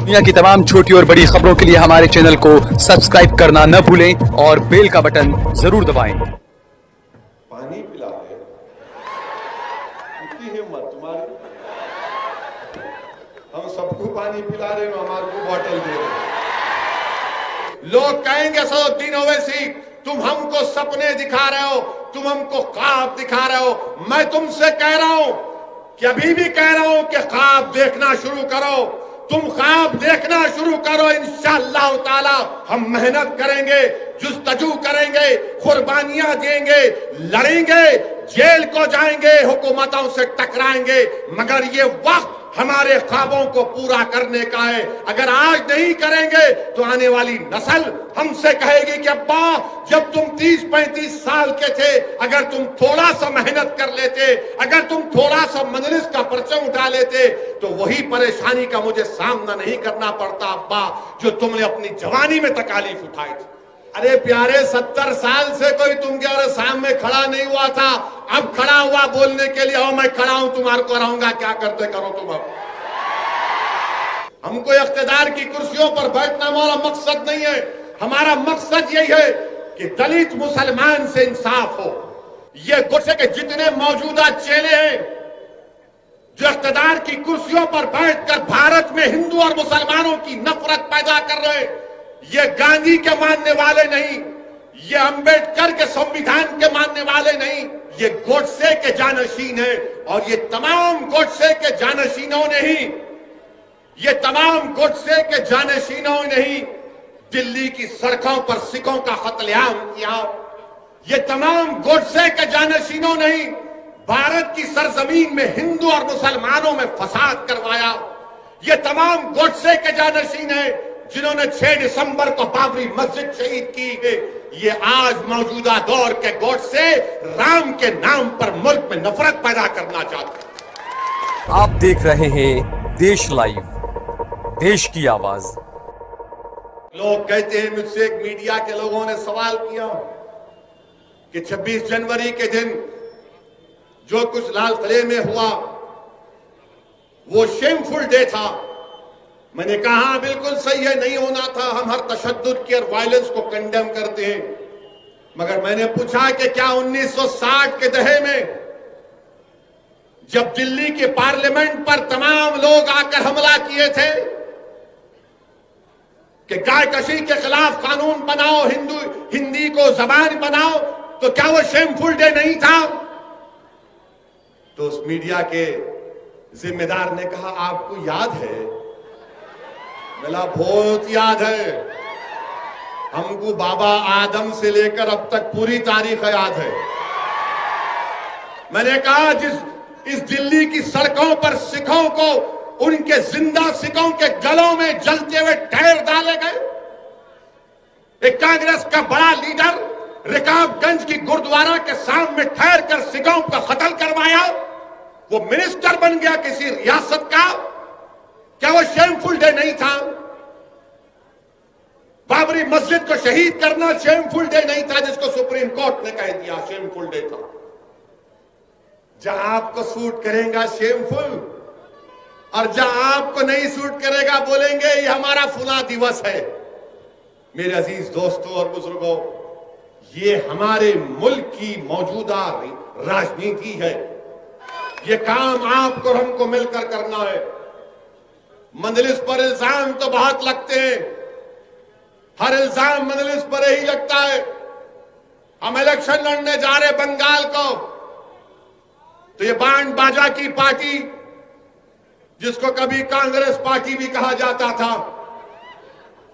दुनिया की तमाम छोटी और बड़ी खबरों के लिए हमारे चैनल को सब्सक्राइब करना न भूलें और बेल का बटन जरूर दबाएं। पानी पिला दे, इतनी हिम्मत तुम्हारी। हम सबको पानी पिला रहे हो, हमारे को बोतल दे रहे। लोग कहेंगे सदुद्दीन ओवैसी तुम हमको सपने दिखा रहे हो, तुम हमको ख्वाब दिखा रहे हो। मैं तुमसे कह रहा हूं कि अभी भी कह रहा हूं कि ख्वाब देखना शुरू करो। तुम ख्वाब देखना शुरू करो, इंशाअल्लाह ताला हम मेहनत करेंगे, जुस्तजू करेंगे, कुर्बानियां देंगे, लड़ेंगे, जेल को जाएंगे, हुकूमतों से टकराएंगे, मगर ये वक्त हमारे ख्वाबों को पूरा करने का है। अगर आज नहीं करेंगे तो आने वाली नस्ल हमसे कहेगी कि अब्बा जब तुम 30-35 साल के थे, अगर तुम थोड़ा सा मेहनत कर लेते, अगर तुम थोड़ा सा मजलिस का परचम उठा लेते तो वही परेशानी का मुझे सामना नहीं करना पड़ता अब्बा जो तुमने अपनी जवानी में तकालीफ उठाई थी। अरे प्यारे 70 साल से कोई तुम्हारे सामने खड़ा नहीं हुआ था, अब खड़ा हुआ बोलने के लिए, मैं खड़ा हूं तुम्हारे को रहूंगा, क्या करते करो तुम। अब हमको इख्तिदार की कुर्सियों पर बैठना हमारा मकसद नहीं है। हमारा मकसद यही है कि दलित मुसलमान से इंसाफ हो। ये गुस्से के जितने मौजूदा चेले हैं जो इख्तिदार की कुर्सियों पर बैठकर भारत में हिंदू और मुसलमानों की नफरत पैदा कर रहे हैं, ये गांधी के मानने वाले नहीं, ये अंबेडकर के संविधान के मानने वाले नहीं, ये गोडसे के जानशीन है। और ये तमाम गोडसे के जानशीनों ने ही, ये तमाम गोडसे के जानशीनों ने ही दिल्ली की सड़कों पर सिखों का कत्लेआम किया। ये तमाम गोडसे के जानशीनों ने ही भारत की सरजमीन में हिंदू और मुसलमानों में फसाद करवाया। ये तमाम गोडसे के जानशीन है जिन्होंने 6 दिसंबर को बाबरी मस्जिद शहीद की है। ये आज मौजूदा दौर के गोडसे राम के नाम पर मुल्क में नफरत पैदा करना चाहते हैं। आप देख रहे हैं देश लाइव, देश की आवाज। लोग कहते हैं, मुझसे एक मीडिया के लोगों ने सवाल किया कि 26 जनवरी के दिन जो कुछ लाल किले में हुआ वो शेमफुल डे था। मैंने कहा बिल्कुल सही है, नहीं होना था। हम हर तशद्दुद की और वायलेंस को कंडेम करते हैं, मगर मैंने पूछा कि क्या 1960 के दहे में जब दिल्ली के पार्लियामेंट पर तमाम लोग आकर हमला किए थे कि गाय कशी के खिलाफ कानून बनाओ, हिंदी को जबान बनाओ, तो क्या वो शेमफुल डे नहीं था? तो उस मीडिया के जिम्मेदार ने कहा आपको याद है? बोला बहुत याद है, हमको बाबा आदम से लेकर अब तक पूरी तारीख याद है। मैंने कहा इस दिल्ली की सड़कों पर सिखों को, उनके जिंदा सिखों के गलों में जलते हुए टायर डाले गए। एक कांग्रेस का बड़ा लीडर रिकाबगंज की गुरुद्वारा के सामने ठहर कर सिखों का कत्ल करवाया, वो मिनिस्टर बन गया किसी रियासत का। क्या वो शेमफुल डे नहीं था? बाबरी मस्जिद को शहीद करना शेमफुल डे नहीं था जिसको सुप्रीम कोर्ट ने कह दिया शेमफुल डे था? जहां आपको सूट करेगा शेमफुल, और जहां आपको नहीं सूट करेगा बोलेंगे ये हमारा फुला दिवस है। मेरे अजीज दोस्तों और बुजुर्गों, ये हमारे मुल्क की मौजूदा राजनीति है। ये काम आपको और हमको मिलकर करना है। मजलिस पर इल्जाम तो बहुत लगते हैं, हर इल्जाम मजलिस पर ही लगता है। हम इलेक्शन लड़ने जा रहे बंगाल को, तो ये बैंड बाजा की पार्टी जिसको कभी कांग्रेस पार्टी भी कहा जाता था,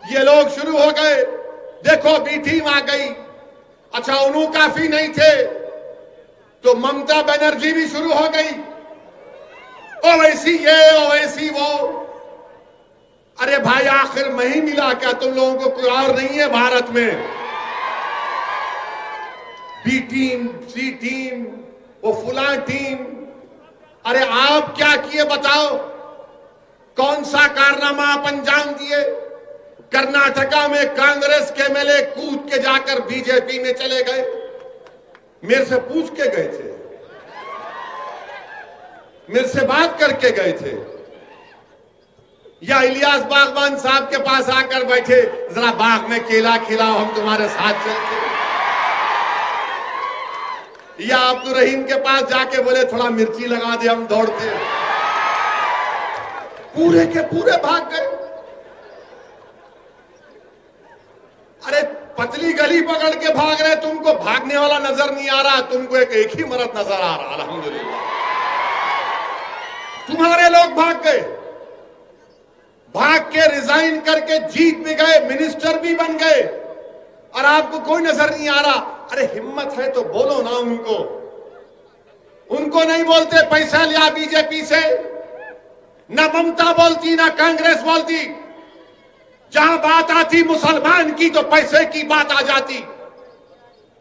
ये लोग शुरू हो गए। देखो बी टीम आ गई। अच्छा उन्हों काफी नहीं थे तो ममता बनर्जी भी शुरू हो गई। ओवैसी ये ओवैसी वो। अरे भाई आखिर मैं ही मिला क्या? तुम लोगों को कोई और नहीं है भारत में? बी टीम, सी टीम, वो फुला टीम। अरे आप क्या किए बताओ? कौन सा कारनामा आप अंजाम दिए? कर्नाटका में कांग्रेस के एमएलए कूद के जाकर बीजेपी में चले गए। मेरे से पूछ के गए थे, मेरे से बात करके गए थे। या इलियास बागबान साहब के पास आकर बैठे, जरा बाग में केला खिलाओ, हम तुम्हारे साथ चलते। या अब्दुल रहीम के पास जाके बोले थोड़ा मिर्ची लगा दे, हम दौड़ते। पूरे के पूरे भाग गए। अरे पतली गली पकड़ के भाग रहे, तुमको भागने वाला नजर नहीं आ रहा, तुमको एक ही मर्द नजर आ रहा। अल्हम्दुलिल्लाह तुम्हारे लोग भाग गए, भाग के रिजाइन करके जीत भी गए, मिनिस्टर भी बन गए, और आपको कोई नजर नहीं आ रहा। अरे हिम्मत है तो बोलो ना उनको नहीं बोलते पैसा लिया बीजेपी से, ना ममता बोलती ना कांग्रेस बोलती। जहां बात आती मुसलमान की तो पैसे की बात आ जाती।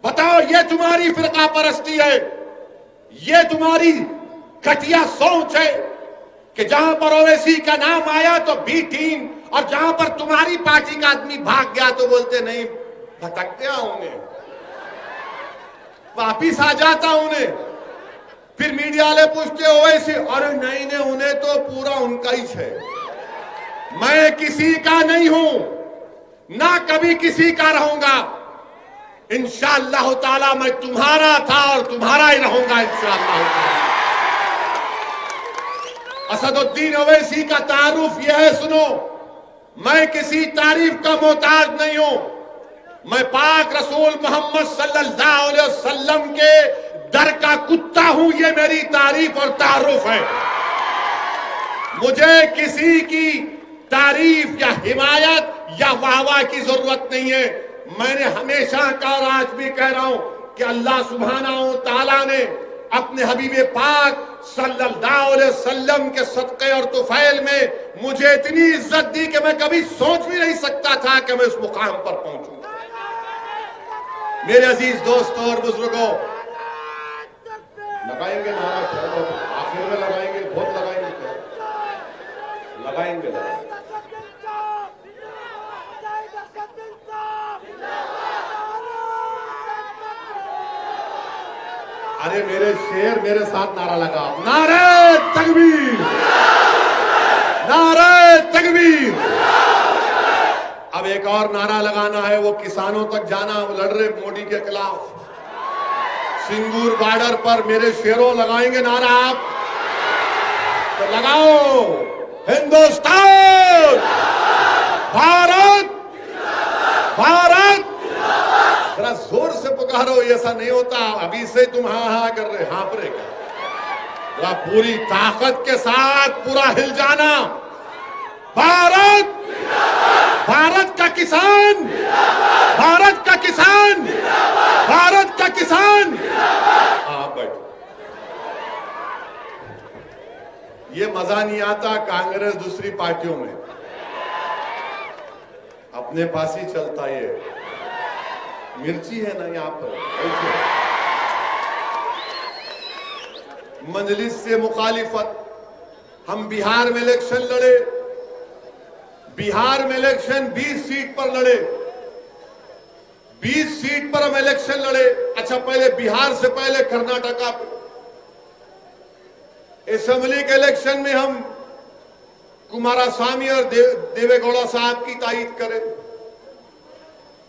बताओ, ये तुम्हारी फिरका परस्ती है, ये तुम्हारी घटिया सोच है कि जहां पर ओवैसी का नाम आया तो बी टीम, और जहां पर तुम्हारी पार्टी का आदमी भाग गया तो बोलते नहीं, भटक गया उन्हें, वापिस आ जाता उन्हें। फिर मीडिया वाले पूछते ओवैसी, अरे नहीं, उन्हें तो पूरा उनका ही है। मैं किसी का नहीं हूं, ना कभी किसी का रहूंगा। इंशाअल्लाह ताला मैं तुम्हारा था और तुम्हारा ही रहूंगा इंशाअल्लाह ताला। असदुद्दीन ओवैसी का तारुफ यह है, सुनो, मैं किसी तारीफ का मोहताज नहीं हूं। मैं पाक रसूल मोहम्मद सल्लल्लाहु अलैहि वसल्लम के दर का कुत्ता हूं, ये मेरी तारीफ और तारुफ है। मुझे किसी की तारीफ या हिमायत या वाहवाह की जरूरत नहीं है। मैंने हमेशा कहा और आज भी कह रहा हूं कि अल्लाह सुब्हानहू तआला ने अपने हबीब पाक सल्लल्लाहु अलैहि वसल्लम के सदक़े और तुफैल में मुझे इतनी इज्जत दी कि मैं कभी सोच भी नहीं सकता था कि मैं उस मुकाम पर पहुंचूंगा। मेरे अजीज दोस्तों और बुजुर्गों, लगाएंगे नारा, चलो आखिर में लगाएंगे, बहुत लगाएंगे, लगाएंगे। अरे मेरे शेर, मेरे साथ नारा लगा, नारे तकबीर, नारे तकबीर। अब एक और नारा लगाना है, वो किसानों तक जाना। वो लड़ रहे मोदी के खिलाफ, सिंगूर बॉर्डर पर मेरे शेरों लगाएंगे नारा। आप तो लगाओ, हिंदुस्तान, भारत, भारत। जरा जोर से पुकारो, ऐसा नहीं होता अभी से तुम हाँ कर रहे, हाँप रहे क्या? पूरी ताकत के साथ पूरा हिल जाना। भारत, भारत का किसान, भारत का किसान, भारत का किसान। हाँ बैठो। ये मजा नहीं आता कांग्रेस दूसरी पार्टियों में, अपने पास ही चलता। ये मिर्ची है ना यहां पर, मजलिस से मुखालिफत। हम बिहार में इलेक्शन लड़े, बिहार में इलेक्शन 20 सीट पर लड़े, 20 सीट पर हम इलेक्शन लड़े। अच्छा, पहले बिहार से पहले कर्नाटका असेंबली के इलेक्शन में हम कुमारस्वामी और देवेगौड़ा साहब की तायीद करे।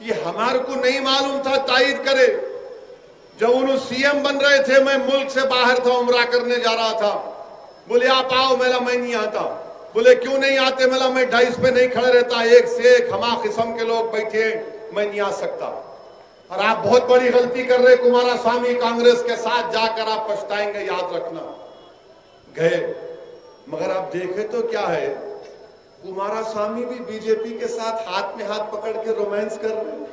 ये हमारे को नहीं मालूम था तायीद करे। जब उन्होंने सीएम बन रहे थे, मैं मुल्क से बाहर था, उम्रा करने जा रहा था। बोले आप आओ, मेला मैं नहीं आता। बोले क्यों नहीं आते? मेला मैं डाइस पे नहीं खड़े रहता, एक से एक हमा किस्म के लोग बैठे, मैं नहीं आ सकता। और आप बहुत बड़ी गलती कर रहे कुमारस्वामी, कांग्रेस के साथ जाकर आप पछताएंगे, याद रखना। गए, मगर आप देखे तो क्या है, कुमारस्वामी भी बीजेपी के साथ हाथ में हाथ पकड़ के रोमांस कर रहे हैं।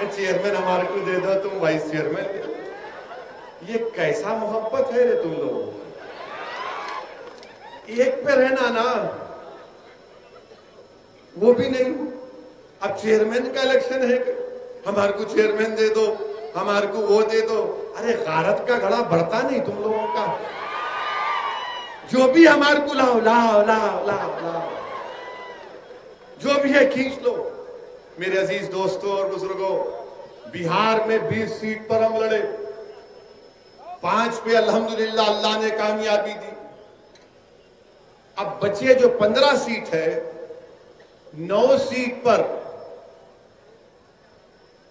चेयरमैन हमारे को दे दो, तुम वाइस चेयरमैन। ये कैसा मोहब्बत है रे तुम लोग? एक पे रहना ना, वो भी नहीं। अब चेयरमैन का इलेक्शन है, हमारे को चेयरमैन दे दो, हमारे को वो दे दो। अरे गारत का घड़ा बढ़ता नहीं तुम लोगों का? जो भी हमारे को लाओ लाओ लाओ लाओ लाओ, जो भी है खींच लो। मेरे अजीज दोस्तों और बुजुर्गों, बिहार में 20 सीट पर हम लड़े, 5 पे अल्हम्दुलिल्लाह अल्लाह ने कामयाबी दी। अब बचे जो 15 सीट है, 9 सीट पर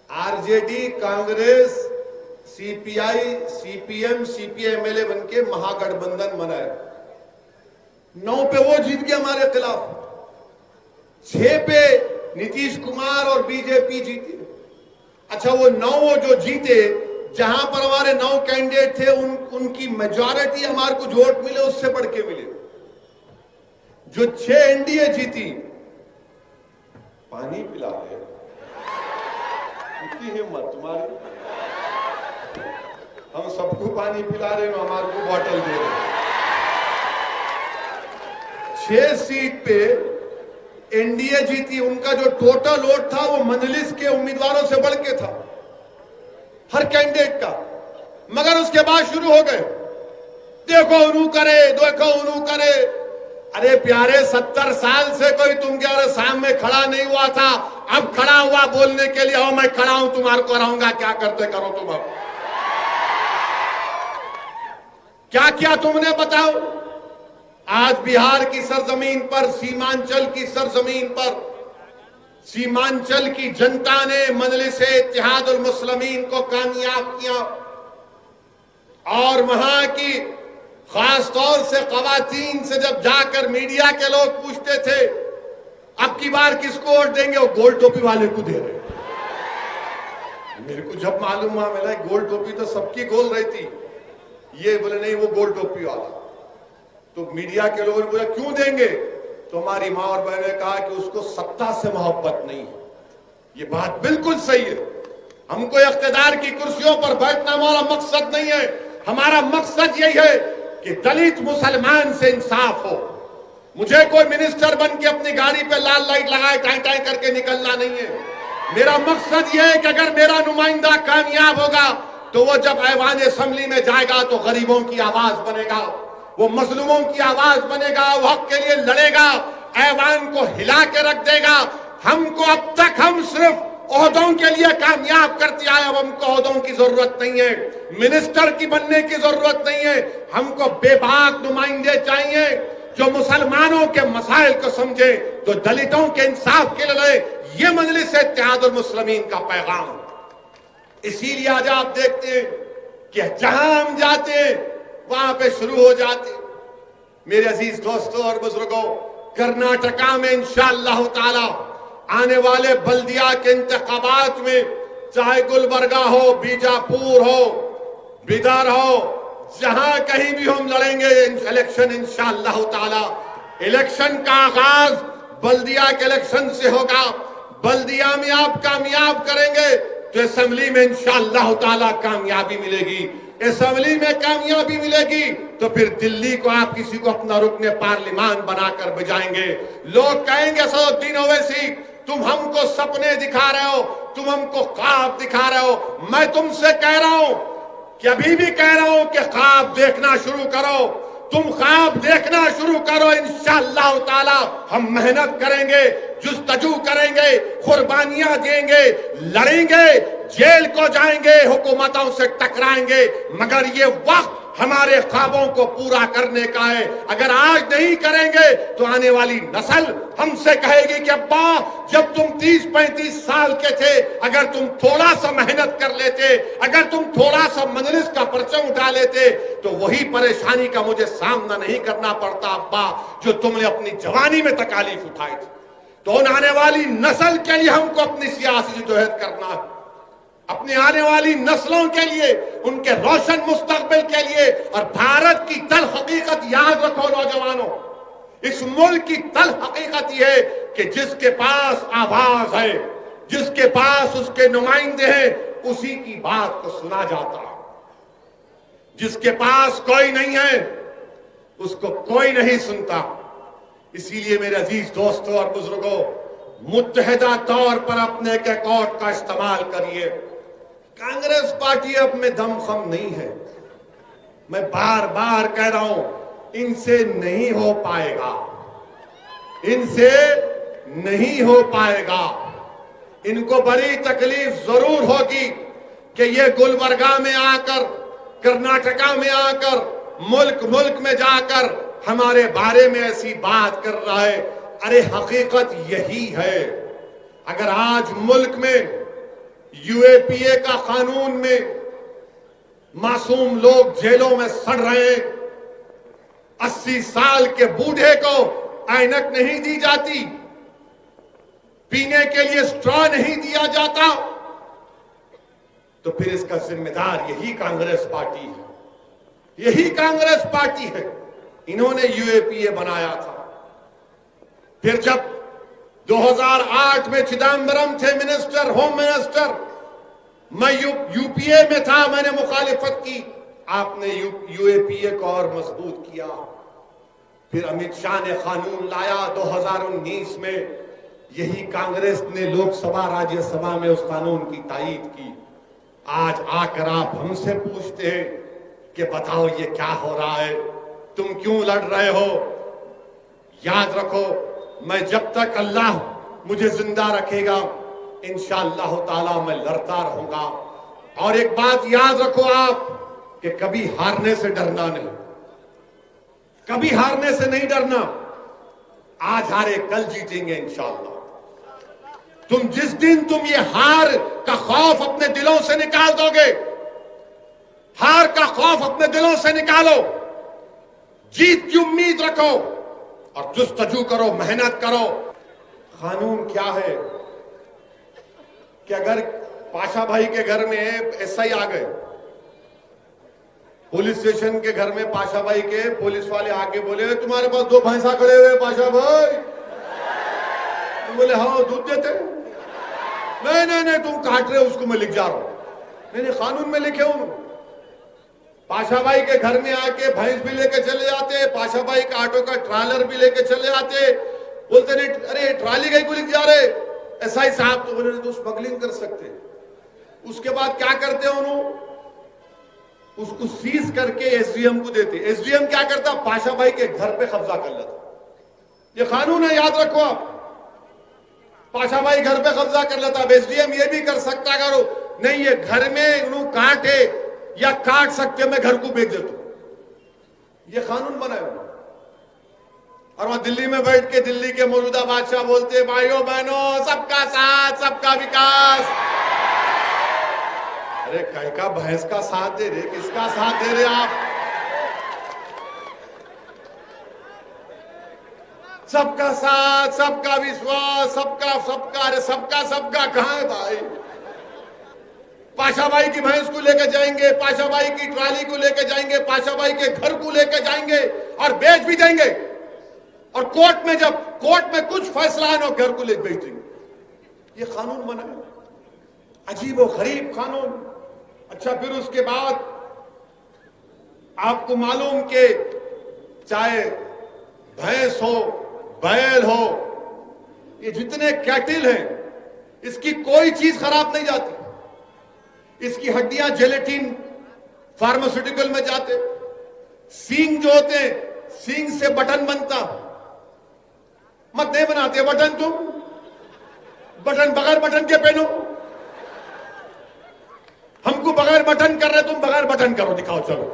आरजेडी, कांग्रेस, सीपीआई, सीपीएम, सीपीएमएलए बनके महागठबंधन बनाए। 9 पे वो जीत गए हमारे खिलाफ, 6 पे नीतीश कुमार और बीजेपी जीती। अच्छा, वो 9 जो जीते, जहां पर हमारे 9 कैंडिडेट थे, उनकी मेजॉरिटी हमारे को वोट मिले उससे बढ़ के मिले। जो 6 एनडीए जीती, पानी पिला रहे, इतनी हिम्मत तुम्हारी, हम सबको पानी पिला रहे हो, हमारे को बॉटल दे रहे। 6 सीट पे एनडीए जीती, उनका जो टोटल वोट था वो मजलिस के उम्मीदवारों से बढ़ के था, हर कैंडिडेट का। मगर उसके बाद शुरू हो गए, देखो उन्हों करे, देखो उन्हों करे। अरे प्यारे, 70 साल से कोई तुम्हारे सामने खड़ा नहीं हुआ था, अब खड़ा हुआ बोलने के लिए, हो मैं खड़ा हूं, तुम्हारे को हराऊंगा, क्या करते करो तुम। अब क्या किया तुमने बताओ। आज बिहार की सरजमीन पर, सीमांचल की सरजमीन पर, सीमांचल की जनता ने मजलिस-ए-इत्तेहादुल मुस्लिमीन को कामयाब किया। और वहां की खास तौर से खवातीन से जब जाकर मीडिया के लोग पूछते थे अब की बार किसको वोट देंगे, वो गोल टोपी वाले को दे रहे। मेरे को जब मालूम हुआ, मिला गोल टोपी तो सबकी गोल रही थी, ये बोले नहीं वो गोल टोपी वाला। तो मीडिया के लोगों ने बोला क्यों देंगे, तो हमारी मां और बहन ने कहा कि उसको सत्ता से मोहब्बत नहीं है। ये बात बिल्कुल सही है। हमको इख्तिदार की कुर्सियों पर बैठना हमारा मकसद नहीं है। हमारा मकसद यही है कि दलित मुसलमान से इंसाफ हो। मुझे कोई मिनिस्टर बन के अपनी गाड़ी पे लाल लाइट लगाए टाई टाई करके निकलना नहीं है। मेरा मकसद यह है कि अगर मेरा नुमाइंदा कामयाब होगा तो वो जब ऐवान असेंबली में जाएगा तो गरीबों की आवाज बनेगा, वो मजलूमों की आवाज बनेगा, वो हक के लिए लड़ेगा, ऐवान को हिला के रख देगा। हमको अब तक हम सिर्फ ओहदों के लिए कामयाब करते आए, अब हमको ओहदों की जरूरत नहीं है, मिनिस्टर की बनने की जरूरत नहीं है। हमको बेबाक नुमाइंदे चाहिए जो मुसलमानों के मसाइल को समझे, जो दलितों के इंसाफ के लिए लड़े। ये मजलिस-ए-इत्तेहादुल मुस्लिमीन का पैगाम। इसीलिए आज आप देखते हैं कि जहां हम जाते हैं वहां पे शुरू हो जाते। मेरे अजीज दोस्तों और बुजुर्गों, कर्नाटका में इंशाअल्लाह ताला आने वाले बल्दिया के इंतखाबात में, चाहे गुलबर्गा हो, बीजापुर हो, बिदर हो, जहां कहीं भी हम लड़ेंगे इलेक्शन इंशाअल्लाह ताला। इलेक्शन का आगाज बल्दिया के इलेक्शन से होगा। बल्दिया में आप कामयाब करेंगे तो असेंबली में इंशाअल्लाह ताला कामयाबी मिलेगी। असेंबली में कामयाबी मिलेगी तो फिर दिल्ली को आप किसी को अपना रुकने पार्लिमान बनाकर बजाएंगे। लोग कहेंगे असदुद्दीन ओवैसी तुम हमको सपने दिखा रहे हो, तुम हमको ख्वाब दिखा रहे हो। मैं तुमसे कह रहा हूं कि अभी भी कह रहा हूं कि ख्वाब देखना शुरू करो। तुम ख्वाब देखना शुरू करो, इंशाअल्लाह ताला हम मेहनत करेंगे, जुस्तजू करेंगे, कुर्बानियां देंगे, लड़ेंगे, जेल को जाएंगे, हुकूमतों से टकराएंगे, मगर ये वक्त हमारे ख्वाबों को पूरा करने का है। अगर आज नहीं करेंगे तो आने वाली नस्ल हमसे कहेगी कि अब्बा जब तुम 30-35 साल के थे, अगर तुम थोड़ा सा मेहनत कर लेते, अगर तुम थोड़ा सा मजलिस का परचम उठा लेते तो वही परेशानी का मुझे सामना नहीं करना पड़ता अब्बा जो तुमने अपनी जवानी में तकालीफ उठाई थी। तो आने वाली नस्ल के लिए हमको अपनी सियासी जदोजहद करना है, अपनी आने वाली नस्लों के लिए, उनके रोशन मुस्तकबिल के लिए। और भारत की तल हकीकत याद रखो नौजवानों, इस मुल्क की तल हकीकत यह है कि जिसके पास आवाज है, जिसके पास उसके नुमाइंदे हैं, उसी की बात को सुना जाता है। जिसके पास कोई नहीं है उसको कोई नहीं सुनता। इसीलिए मेरे अजीज दोस्तों और बुजुर्गों, मुत्तहिदा तौर पर अपने एक अकाउंट का इस्तेमाल करिए। कांग्रेस पार्टी अब में दमखम नहीं है, मैं बार बार कह रहा हूं, इनसे नहीं हो पाएगा, इनसे नहीं हो पाएगा। इनको बड़ी तकलीफ जरूर होगी कि ये गुलबर्गा में आकर, कर्नाटका में आकर, मुल्क मुल्क में जाकर हमारे बारे में ऐसी बात कर रहा है। अरे हकीकत यही है। अगर आज मुल्क में यूएपीए का कानून में मासूम लोग जेलों में सड़ रहे हैं, 80 साल के बूढ़े को ऐनक नहीं दी जाती, पीने के लिए स्ट्रॉ नहीं दिया जाता, तो फिर इसका जिम्मेदार यही कांग्रेस पार्टी है। यही कांग्रेस पार्टी है। इन्होंने यूएपीए बनाया था। फिर जब 2008 में चिदम्बरम थे मिनिस्टर, होम मिनिस्टर, मैं यूपीए में था, मैंने मुखालिफत की, आपने यूएपीए को और मजबूत किया। फिर अमित शाह ने कानून लाया 2019 में, यही कांग्रेस ने लोकसभा राज्यसभा में उस कानून की तायीद की। आज आकर आप हमसे पूछते हैं कि बताओ ये क्या हो रहा है, तुम क्यों लड़ रहे हो? याद रखो, मैं जब तक अल्लाह मुझे जिंदा रखेगा इंशाअल्लाह ताला मैं लड़ता रहूंगा। और एक बात याद रखो आप कि कभी हारने से डरना नहीं, कभी हारने से नहीं डरना। आज हारे कल जीतेंगे इंशाअल्लाह। जिस दिन तुम ये हार का खौफ अपने दिलों से निकाल दोगे, हार का खौफ अपने दिलों से निकालो, जीत की उम्मीद रखो और जुस्तजू करो, मेहनत करो। कानून क्या है कि अगर पाशा भाई के घर में एसआई आ गए, पुलिस स्टेशन के घर में पाशा भाई के पुलिस वाले आके बोले तुम्हारे पास 2 भैंसा खड़े हुए पाशा भाई, तो बोले हाँ दूध देते। नहीं नहीं नहीं तुम काट रहे हो उसको, मैं लिख जा रहा हूं। मैंने कानून में लिखे हूं। पाशा भाई के घर में आके भैंस भी लेके चले जाते, पाशा भाई का ऑटो का ट्रालर भी लेके चले जाते। बोलते नहीं अरे ट्राली गई को लिख जा रहे एसआई साहब, तो बोले तो स्मगलिंग कर सकते। उसके बाद क्या करते उन्होंने, उसको सीज करके एसडीएम को देते। एसडीएम क्या करता, पाशा भाई के घर पे कब्जा कर लेता। ये कानून है, याद रखो आप। पाशा भाई घर पे कब्जा कर लेता। अब एसडीएम ये भी कर सकता, करो नहीं ये घर में उन्होंने काटे या काट सकते, मैं घर को बेच देता हूं। ये कानून बनाया। और वहां दिल्ली में बैठ के दिल्ली के मौजूदा बादशाह बोलते भाइयों बहनों सबका साथ सबका विकास। अरे कहीं का भैंस का साथ दे रहे, किसका साथ दे रहे आप? सबका साथ सबका विश्वास सबका सबका, अरे सबका सबका कहां है भाई? पाशा भाई की भैंस को लेकर जाएंगे, पाशा भाई की ट्राली को लेकर जाएंगे, पाशा भाई के घर को लेकर जाएंगे और बेच भी देंगे। और कोर्ट में जब कोर्ट में कुछ फैसला है ना, घर को लेकर बेच देंगे। ये कानून बना है, अजीब और गरीब कानून। अच्छा फिर उसके बाद आपको मालूम कि चाहे भैंस हो बैल हो, ये जितने कैटिल हैं, इसकी कोई चीज खराब नहीं जाती। इसकी हड्डियां जेलेटिन फार्मास्यूटिकल में जाते। सींग जो होते हैं, सींग से बटन बनता, मत नहीं बनाते बटन। तुम बटन बगैर बटन के पहनो। हमको बगैर बटन कर रहे, तुम बगैर बटन करो, दिखाओ चलो।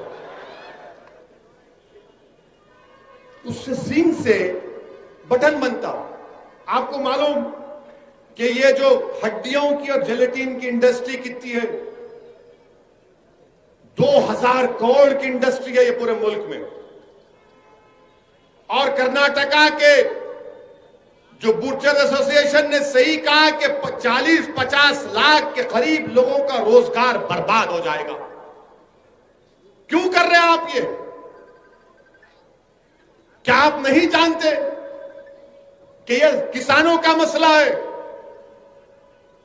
उससे सींग से बटन बनता। आपको मालूम कि ये जो हड्डियों की और जेलेटिन की इंडस्ट्री कितनी है? 2000 करोड़ की इंडस्ट्री है ये पूरे मुल्क में। और कर्नाटका के जो बूचर एसोसिएशन ने सही कहा कि 40-50 लाख के करीब लोगों का रोजगार बर्बाद हो जाएगा। क्यों कर रहे हैं आप ये? क्या आप नहीं जानते कि यह किसानों का मसला है?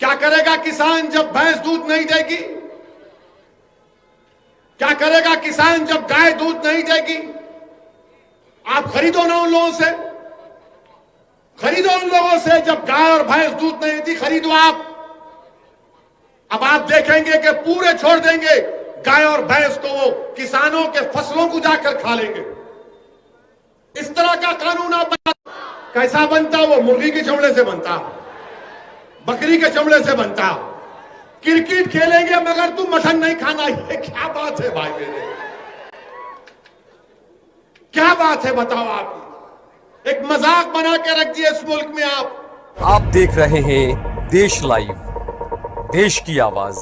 क्या करेगा किसान जब भैंस दूध नहीं देगी? क्या करेगा किसान जब गाय दूध नहीं देगी? आप खरीदो ना उन लोगों से, खरीदो उन लोगों से जब गाय और भैंस दूध नहीं देती, खरीदो आप। अब आप देखेंगे कि पूरे छोड़ देंगे गाय और भैंस को, वो किसानों के फसलों को जाकर खा लेंगे। इस तरह का कानून आप कैसा बनता? वो मुर्गी के चमड़े से बनता, बकरी के चमड़े से बनता। क्रिकेट खेलेंगे मगर तुम मटन नहीं खाना। ये क्या बात है भाई मेरे? क्या बात है बताओ आप, एक मजाक बना के रख दिया इस मुल्क में आप। आप देख रहे हैं देश लाइव, देश की आवाज।